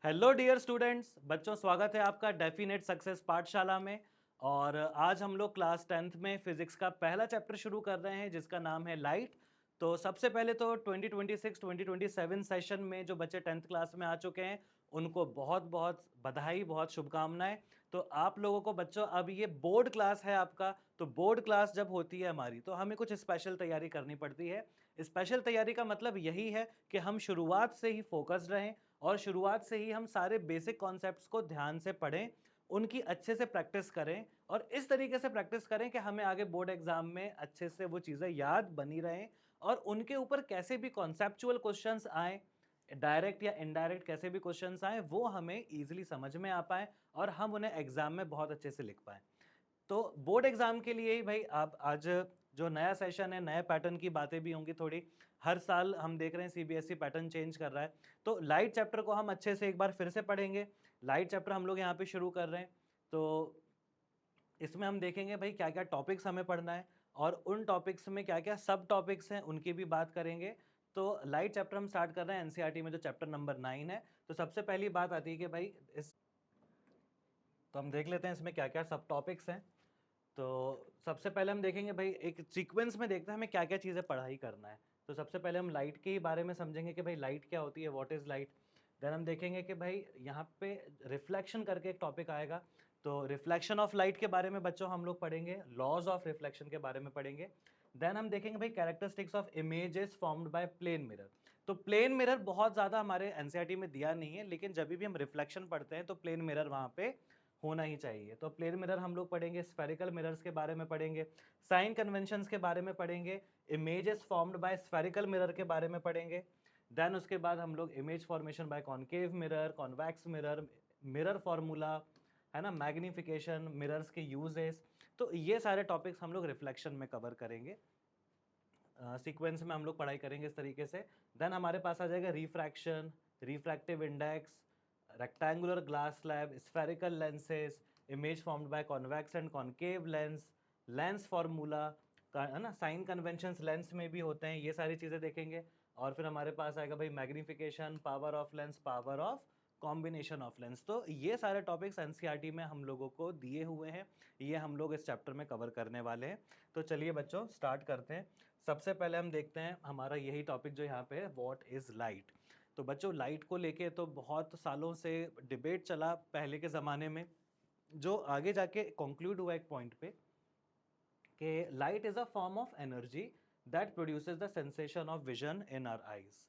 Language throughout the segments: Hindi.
हेलो डियर स्टूडेंट्स, बच्चों स्वागत है आपका डेफिनेट सक्सेस पाठशाला में। और आज हम लोग क्लास 10th में फिजिक्स का पहला चैप्टर शुरू कर रहे हैं जिसका नाम है लाइट। तो सबसे पहले तो 2026-2027 सेशन में जो बच्चे 10th क्लास में आ चुके हैं उनको बहुत बहुत बधाई, बहुत शुभकामनाएं। तो आप लोगों को बच्चों अब ये बोर्ड क्लास है आपका, तो बोर्ड क्लास जब होती है हमारी तो हमें कुछ स्पेशल तैयारी करनी पड़ती है। स्पेशल तैयारी का मतलब यही है कि हम शुरुआत से ही फोकस्ड रहें और शुरुआत से ही हम सारे बेसिक कॉन्सेप्ट्स को ध्यान से पढ़ें, उनकी अच्छे से प्रैक्टिस करें और इस तरीके से प्रैक्टिस करें कि हमें आगे बोर्ड एग्जाम में अच्छे से वो चीज़ें याद बनी रहें और उनके ऊपर कैसे भी कॉन्सेप्चुअल क्वेश्चंस आए, डायरेक्ट या इनडायरेक्ट कैसे भी क्वेश्चंस आए, वो हमें इजीली समझ में आ पाए और हम उन्हें एग्जाम में बहुत अच्छे से लिख पाएं। तो बोर्ड एग्जाम के लिए ही भाई आप आज जो नया सेशन है, नए पैटर्न की बातें भी होंगी थोड़ी। हर साल हम देख रहे हैं सीबीएसई पैटर्न चेंज कर रहा है, तो लाइट चैप्टर को हम अच्छे से एक बार फिर से पढ़ेंगे। लाइट चैप्टर हम लोग यहाँ पे शुरू कर रहे हैं, तो इसमें हम देखेंगे भाई क्या क्या टॉपिक्स हमें पढ़ना है और उन टॉपिक्स में क्या क्या सब टॉपिक्स हैं उनकी भी बात करेंगे। तो लाइट चैप्टर हम स्टार्ट कर रहे हैं एनसीईआरटी में जो चैप्टर नंबर 9 है। तो सबसे पहली बात आती है कि भाई इस तो हम देख लेते हैं इसमें क्या क्या सब टॉपिक्स हैं। तो सबसे पहले हम देखेंगे भाई, एक सीक्वेंस में देखते हैं हमें क्या क्या चीज़ें पढ़ाई करना है। तो सबसे पहले हम लाइट के ही बारे में समझेंगे कि भाई लाइट क्या होती है, व्हाट इज़ लाइट। देन हम देखेंगे कि भाई यहाँ पे रिफ्लेक्शन करके एक टॉपिक आएगा, तो रिफ्लेक्शन ऑफ लाइट के बारे में बच्चों हम लोग पढ़ेंगे, लॉज ऑफ रिफ्लेक्शन के बारे में पढ़ेंगे। देन हम देखेंगे भाई characteristics of images formed by plane mirror. तो प्लेन मिरर बहुत ज़्यादा हमारे एनसीईआरटी में दिया नहीं है, लेकिन जब भी हम रिफ्लेक्शन पढ़ते हैं तो प्लेन मिरर वहाँ पे होना ही चाहिए। तो प्लेन मिरर हम लोग पढ़ेंगे, स्फेरिकल मिरर्स के बारे में पढ़ेंगे, साइन कन्वेंशंस के बारे में पढ़ेंगे, images formed bye spherical mirror के बारे में पढ़ेंगे। देन उसके बाद हम लोग image formation by concave mirror, convex mirror, mirror formula, है ना, मैग्निफिकेशन, मिरर्स के यूजेस। तो ये सारे टॉपिक्स हम लोग रिफ्लेक्शन में कवर करेंगे। सीक्वेंस में हम लोग पढ़ाई करेंगे इस तरीके से। देन हमारे पास आ जाएगा refraction, refractive index, rectangular glass slab, spherical lenses, image formed by convex and concave lens, lens formula, है ना, साइन कन्वेंशंस लेंस में भी होते हैं, ये सारी चीज़ें देखेंगे। और फिर हमारे पास आएगा भाई magnification, power of lens, power of combination of lens. तो ये सारे टॉपिक्स एनसीईआरटी में हम लोगों को दिए हुए हैं, ये हम लोग इस चैप्टर में कवर करने वाले हैं। तो चलिए बच्चों स्टार्ट करते हैं। सबसे पहले हम देखते हैं हमारा यही टॉपिक जो यहाँ पे है, व्हाट इज़ लाइट। तो बच्चों लाइट को लेके तो बहुत सालों से डिबेट चला पहले के ज़माने में, जो आगे जाके कंक्लूड हुआ एक पॉइंट पे कि light is a form of energy that produces the sensation of vision in our eyes.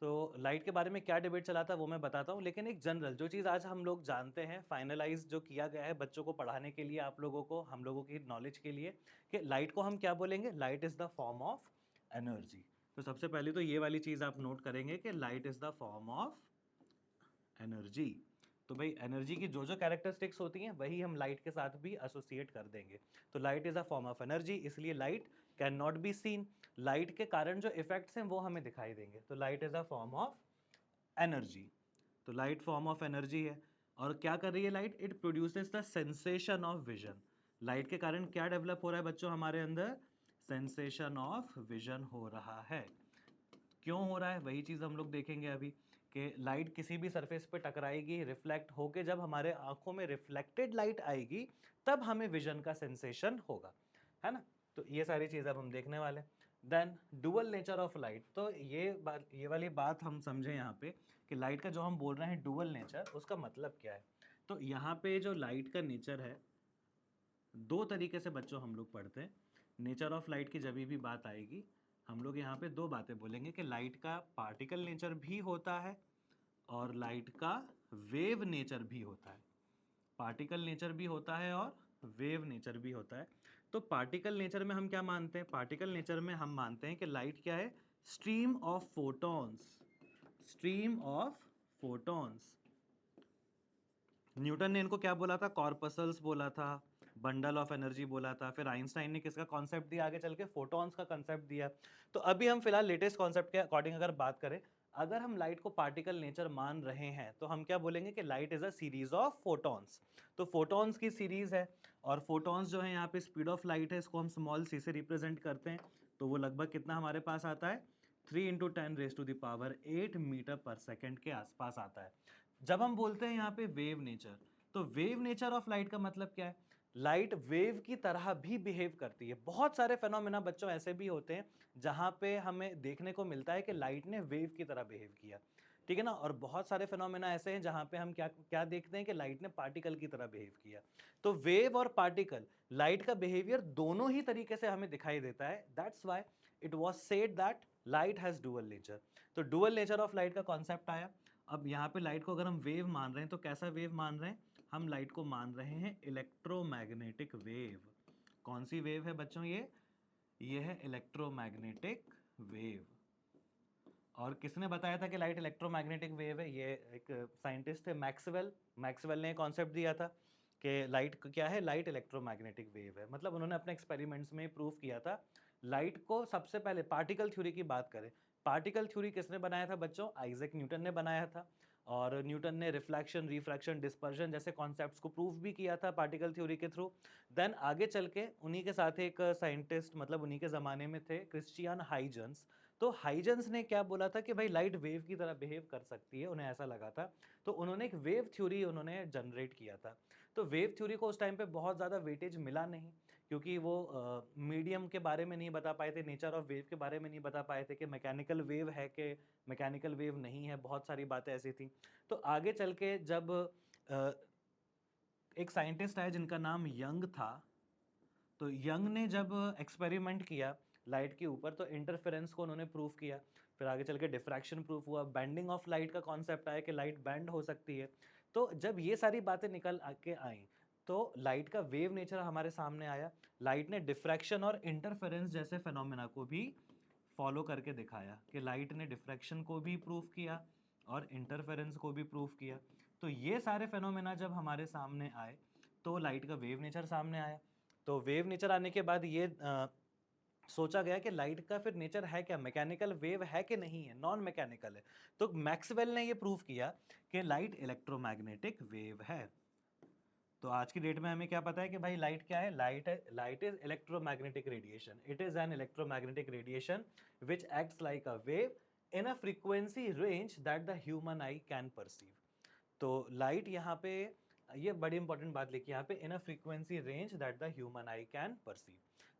तो लाइट के बारे में क्या डिबेट चला था वो मैं बताता हूँ, लेकिन एक जनरल जो चीज़ आज हम लोग जानते हैं, फाइनलाइज जो किया गया है बच्चों को पढ़ाने के लिए, आप लोगों को, हम लोगों की नॉलेज के लिए, कि लाइट को हम क्या बोलेंगे, light is the form of energy. तो सबसे पहले तो ये वाली चीज़ आप नोट करेंगे कि light is the form of energy. तो भाई एनर्जी की जो जो कैरेक्टरिस्टिक्स होती हैं वही हम लाइट के साथ भी एसोसिएट कर देंगे। तो light is a form of energy, इसलिए light can not be seen. Light के कारण जो इफेक्ट्स हैं वो हमें दिखाई देंगे, तो light is a form of energy. तो लाइट फॉर्म ऑफ एनर्जी है और क्या कर रही है light, it produces the sensation of vision. Light के कारण क्या डेवलप हो रहा है बच्चों हमारे अंदर, सेंसेशन ऑफ विजन हो रहा है। क्यों हो रहा है वही चीज़ हम लोग देखेंगे अभी, कि लाइट किसी भी सरफेस पे टकराएगी, रिफ्लेक्ट होके जब हमारे आंखों में रिफ्लेक्टेड लाइट आएगी तब हमें विजन का सेंसेशन होगा, है ना। तो ये सारी चीज़ अब हम देखने वाले। Then dual nature of light. तो ये वाली बात हम समझें यहाँ पे कि लाइट का जो हम बोल रहे हैं डुअल नेचर, उसका मतलब क्या है। तो यहाँ पे जो लाइट का नेचर है, दो तरीके से बच्चों हम लोग पढ़ते हैं। नेचर ऑफ लाइट की जब भी बात आएगी हम लोग यहाँ पे दो बातें बोलेंगे कि लाइट का पार्टिकल नेचर भी होता है और लाइट का वेव नेचर भी होता है। पार्टिकल नेचर भी होता है और वेव नेचर भी होता है। तो पार्टिकल नेचर में हम क्या मानते हैं, पार्टिकल नेचर में हम मानते हैं कि लाइट क्या है, stream of photons. Stream of photons, Newton ने इनको क्या बोला था, कॉर्पसल्स बोला था, बंडल ऑफ एनर्जी बोला था। फिर आइंस्टाइन ने किसका कॉन्सेप्ट दिया आगे चल के, फोटॉन्स का कॉन्सेप्ट दिया। तो अभी हम फिलहाल लेटेस्ट कॉन्सेप्ट के अकॉर्डिंग अगर बात करें, अगर हम लाइट को पार्टिकल नेचर मान रहे हैं तो हम क्या बोलेंगे कि light is a series of photons. तो फोटॉन्स की सीरीज है और फोटॉन्स जो है यहाँ पे स्पीड ऑफ लाइट है, इसको हम स्मॉल सी से रिप्रेजेंट करते हैं। तो वो लगभग कितना हमारे पास आता है, 3 × 10⁻⁸ मीटर पर सेकेंड के आसपास आता है। जब हम बोलते हैं यहाँ पे वेव नेचर, तो वेव नेचर ऑफ लाइट का मतलब क्या है? लाइट वेव की तरह भी बिहेव करती है। बहुत सारे फेनोमेना बच्चों ऐसे भी होते हैं जहाँ पे हमें देखने को मिलता है कि लाइट ने वेव की तरह बिहेव किया, ठीक है ना। और बहुत सारे फेनोमेना ऐसे हैं जहाँ पे हम क्या क्या देखते हैं कि लाइट ने पार्टिकल की तरह बिहेव किया। तो वेव और पार्टिकल, लाइट का बिहेवियर दोनों ही तरीके से हमें दिखाई देता है। That's why it was said that light has dual nature. तो डुअल नेचर ऑफ लाइट का कॉन्सेप्ट आया। अब यहाँ पे लाइट को अगर हम वेव मान रहे हैं तो कैसा वेव मान रहे हैं? हम लाइट को मान रहे हैं इलेक्ट्रोमैग्नेटिक वेव। कौन सी वेव है बच्चों? ये है इलेक्ट्रोमैग्नेटिक वेव। और किसने बताया था कि लाइट इलेक्ट्रोमैग्नेटिक वेव है? ये एक साइंटिस्ट थे, मैक्सवेल। मैक्सवेल ने कॉन्सेप्ट दिया था कि लाइट क्या है, लाइट इलेक्ट्रोमैग्नेटिक वेव है। मतलब उन्होंने अपने एक्सपेरिमेंट्स में प्रूव किया था लाइट को। सबसे पहले पार्टिकल थ्योरी की बात करें, पार्टिकल थ्योरी किसने बनाया था बच्चों? आइजैक न्यूटन ने बनाया था। और न्यूटन ने रिफ्लेक्शन, रिफ्रैक्शन, डिस्पर्जन जैसे कॉन्सेप्ट्स को प्रूव भी किया था पार्टिकल थ्योरी के थ्रू। देन आगे चल के उन्हीं के साथ एक साइंटिस्ट, मतलब उन्हीं के ज़माने में थे, क्रिश्चियन हाइजेंस। तो हाइजेंस ने क्या बोला था कि भाई लाइट वेव की तरह बिहेव कर सकती है, उन्हें ऐसा लगा था। तो उन्होंने एक वेव थ्योरी उन्होंने जनरेट किया था। तो वेव थ्योरी को उस टाइम पे बहुत ज़्यादा वेटेज मिला नहीं, क्योंकि वो मीडियम के बारे में नहीं बता पाए थे, नेचर ऑफ वेव के बारे में नहीं बता पाए थे कि मैकेनिकल वेव है कि मैकेनिकल वेव नहीं है। बहुत सारी बातें ऐसी थी। तो आगे चल के जब एक साइंटिस्ट आया जिनका नाम यंग था, तो यंग ने जब एक्सपेरिमेंट किया लाइट के ऊपर, तो इंटरफेरेंस को उन्होंने प्रूव किया। फिर आगे चल के डिफ्रैक्शन प्रूफ हुआ, बैंडिंग ऑफ लाइट का कॉन्सेप्ट आया कि लाइट बैंड हो सकती है। तो जब ये सारी बातें निकल के आई तो लाइट का वेव नेचर हमारे सामने आया। लाइट ने डिफ्रैक्शन और इंटरफेरेंस जैसे फेनोमेना को भी फॉलो करके दिखाया कि लाइट ने डिफ्रैक्शन को भी प्रूफ किया और इंटरफेरेंस को भी प्रूफ किया। तो ये सारे फेनोमेना जब हमारे सामने आए तो लाइट का वेव नेचर सामने आया। तो वेव नेचर आने के बाद ये सोचा गया कि लाइट का फिर नेचर है क्या, मैकेनिकल वेव है कि नहीं है, नॉन मैकेनिकल है। तो मैक्सवेल ने ये प्रूव किया कि लाइट इलेक्ट्रोमैग्नेटिक वेव है। तो आज की डेट में हमें क्या पता है कि भाई लाइट क्या है? Light is electromagnetic radiation. It is an electromagnetic radiation which acts like a wave in a frequency range that the human eye can perceive. तो लाइट यहाँ पे, ये बड़ी इंपॉर्टेंट बात लिखी यहाँ पे, in a frequency range that the human eye can perceive.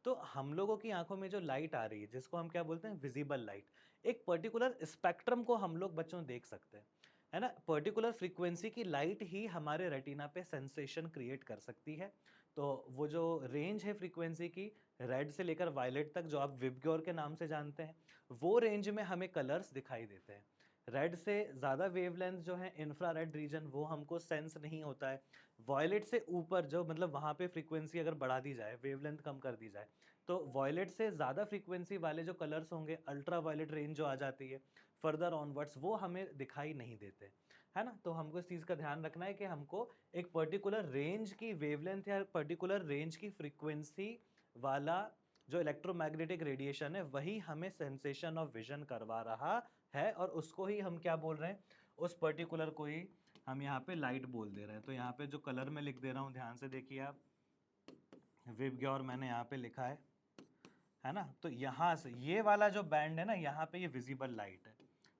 तो हम लोगों की आंखों में जो लाइट आ रही है, जिसको हम क्या बोलते हैं? Visible light. एक पर्टिकुलर स्पेक्ट्रम को हम लोग बच्चों देख सकते हैं, है ना। पर्टिकुलर फ्रीक्वेंसी की लाइट ही हमारे रेटिना पे सेंसेशन क्रिएट कर सकती है। तो वो जो रेंज है फ्रीक्वेंसी की, रेड से लेकर वायलेट तक, जो आप विबग्योर के नाम से जानते हैं, वो रेंज में हमें कलर्स दिखाई देते हैं। रेड से ज़्यादा वेवलेंथ जो है इंफ्रारेड रीजन, वो हमको सेंस नहीं होता है। वॉयलेट से ऊपर जो, मतलब वहाँ पे फ्रीक्वेंसी अगर बढ़ा दी जाए, वेवलेंथ कम कर दी जाए, तो वॉयलेट से ज़्यादा फ्रीक्वेंसी वाले जो कलर्स होंगे, अल्ट्रा वायलेट रेंज जो आ जाती है फर्दर ऑनवर्ड्स, वो हमें दिखाई नहीं देते, है ना। तो हमको इस चीज़ का ध्यान रखना है कि हमको एक पर्टिकुलर रेंज की वेवलेंथ या पर्टिकुलर रेंज की फ्रीक्वेंसी वाला जो इलेक्ट्रोमैग्नेटिक रेडिएशन है, वही हमें सेंसेशन ऑफ विजन करवा रहा है। और उसको ही हम क्या बोल रहे हैं? उस पर्टिकुलर को ही हम यहाँ पे लाइट बोल दे रहे हैं। तो यहाँ पे जो कलर मैं लिख दे रहा हूँ, ध्यान से देखिए आप, विबग्योर मैंने यहाँ पे लिखा है ना। तो यहाँ से ये वाला जो बैंड है ना, यहाँ पे ये विजिबल लाइट है।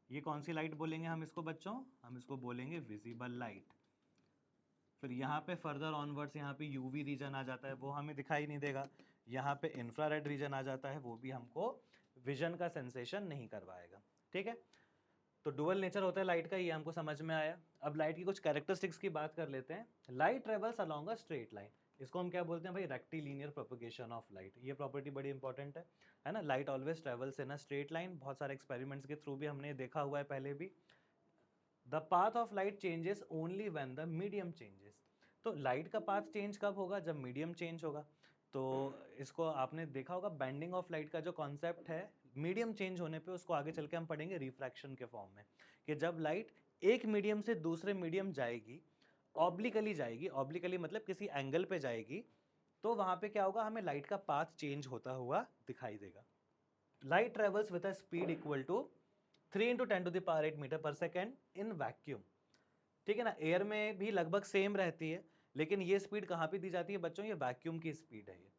ये कौन सी लाइट बोलेंगे हम इसको बच्चों? हम इसको बोलेंगे विजिबल लाइट। फिर यहाँ पे फर्दर ऑनवर्ड्स यहाँ पे यूवी रीजन आ जाता है, वो हमें दिखाई नहीं देगा। यहाँ पे इंफ्रारेड रीजन आ जाता है, वो भी हमको विजन का सेंसेशन नहीं करवाएगा, ठीक है। तो डुअल नेचर होता है लाइट का, ये हमको समझ में आया। अब लाइट की कुछ कैरेक्टरिस्टिक्स की बात कर लेते हैं। Light travels along a straight line. इसको हम क्या बोलते हैं भाई? Rectilinear propagation of light. ये प्रॉपर्टी बड़ी इंपॉर्टेंट है ना। Light always travels in a straight line. बहुत सारे एक्सपेरिमेंट्स के थ्रू भी हमने देखा हुआ है पहले भी। The path of light changes only when the medium changes. तो लाइट का पाथ चेंज कब होगा? जब मीडियम चेंज होगा। तो इसको आपने देखा होगा, बेंडिंग ऑफ लाइट का जो कॉन्सेप्ट है, मीडियम चेंज होने पे उसको आगे चल के हम पढ़ेंगे रिफ्रैक्शन के फॉर्म में, कि जब लाइट एक मीडियम से दूसरे मीडियम जाएगी, ऑब्लिकली जाएगी, ऑब्लिकली मतलब किसी एंगल पे जाएगी, तो वहां पे क्या होगा? हमें लाइट का पाथ चेंज होता हुआ दिखाई देगा। Light travels with a speed equal to 3 into 10⁸ metre per second in vacuum, ठीक है ना। एयर में भी लगभग सेम रहती है, लेकिन ये स्पीड कहाँ पे दी जाती है बच्चों? ये वैक्यूम की स्पीड है ये।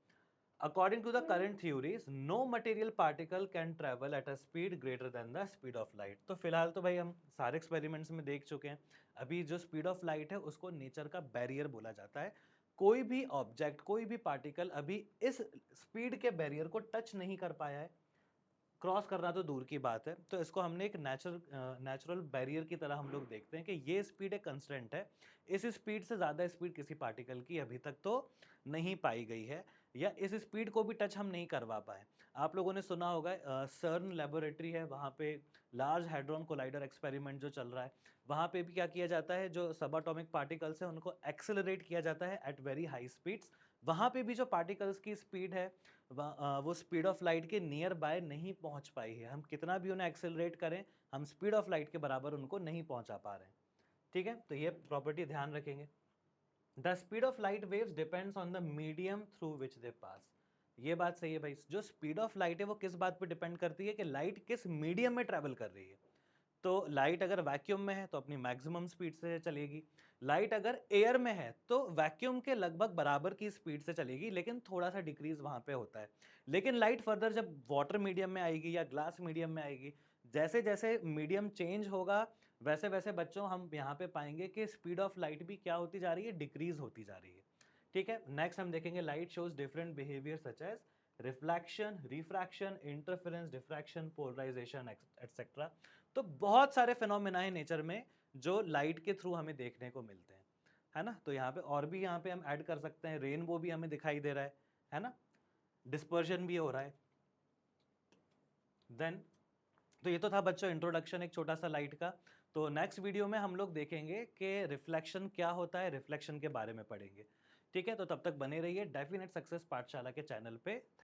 According to the current theories no material particle can travel at a speed greater than the speed of light. तो फिलहाल तो भाई हम सारे एक्सपेरिमेंट्स में देख चुके हैं, अभी जो स्पीड ऑफ लाइट है उसको नेचर का बैरियर बोला जाता है। कोई भी ऑब्जेक्ट, कोई भी पार्टिकल अभी इस स्पीड के बैरियर को टच नहीं कर पाया है, क्रॉस करना तो दूर की बात है। तो इसको हमने एक नेचुरल बैरियर की तरह हम लोग देखते हैं कि ये स्पीड एक कंस्टेंट है, इस स्पीड से ज़्यादा स्पीड किसी पार्टिकल की अभी तक तो नहीं पाई गई है, या इस स्पीड को भी टच हम नहीं करवा पाए। आप लोगों ने सुना होगा सर्न लेबोरेटरी है, वहाँ पे लार्ज हैड्रॉन कोलाइडर एक्सपेरिमेंट जो चल रहा है, वहाँ पे भी क्या किया जाता है, जो सब एटॉमिक पार्टिकल्स हैं उनको एक्सेलरेट किया जाता है एट वेरी हाई स्पीड्स। वहाँ पे भी जो पार्टिकल्स की स्पीड है वो स्पीड ऑफ लाइट के नियर बाय नहीं पहुंच पाई है। हम कितना भी उन्हें एक्सेलरेट करें, हम स्पीड ऑफ लाइट के बराबर उनको नहीं पहुंचा पा रहे हैं। ठीक है, तो ये प्रॉपर्टी ध्यान रखेंगे। The speed of light waves depends on the medium through which they pass. ये बात सही है भाई, जो स्पीड ऑफ लाइट है वो किस बात पे डिपेंड करती है कि लाइट किस मीडियम में ट्रेवल कर रही है। तो लाइट अगर वैक्यूम में है तो अपनी मैक्सिमम स्पीड से चलेगी, लाइट अगर एयर में है तो वैक्यूम के लगभग बराबर की स्पीड से चलेगी, लेकिन थोड़ा सा डिक्रीज वहां पे होता है। लेकिन लाइट फर्दर जब वाटर मीडियम में आएगी या ग्लास मीडियम में आएगी, जैसे जैसे मीडियम चेंज होगा वैसे वैसे बच्चों हम यहाँ पे पाएंगे कि स्पीड ऑफ लाइट भी क्या होती जा रही है, डिक्रीज होती जा रही है। ठीक है, नेक्स्ट हम देखेंगे light shows different behaviour such as reflection, refraction, interference, diffraction, polarisation etcetera. तो बहुत सारे फिनोमेना है नेचर में जो लाइट के थ्रू हमें देखने को मिलते हैं, है ना। तो यहाँ पे और भी यहाँ पे हम ऐड कर सकते हैं, रेनबो भी हमें दिखाई दे रहा है ना, डिस्पर्जन भी हो रहा है। देन तो ये तो था बच्चों इंट्रोडक्शन एक छोटा सा लाइट का। तो नेक्स्ट वीडियो में हम लोग देखेंगे कि रिफ्लेक्शन क्या होता है, रिफ्लेक्शन के बारे में पढ़ेंगे। ठीक है, तो तब तक बने रहिए डेफिनेट सक्सेस पाठशाला के चैनल पे।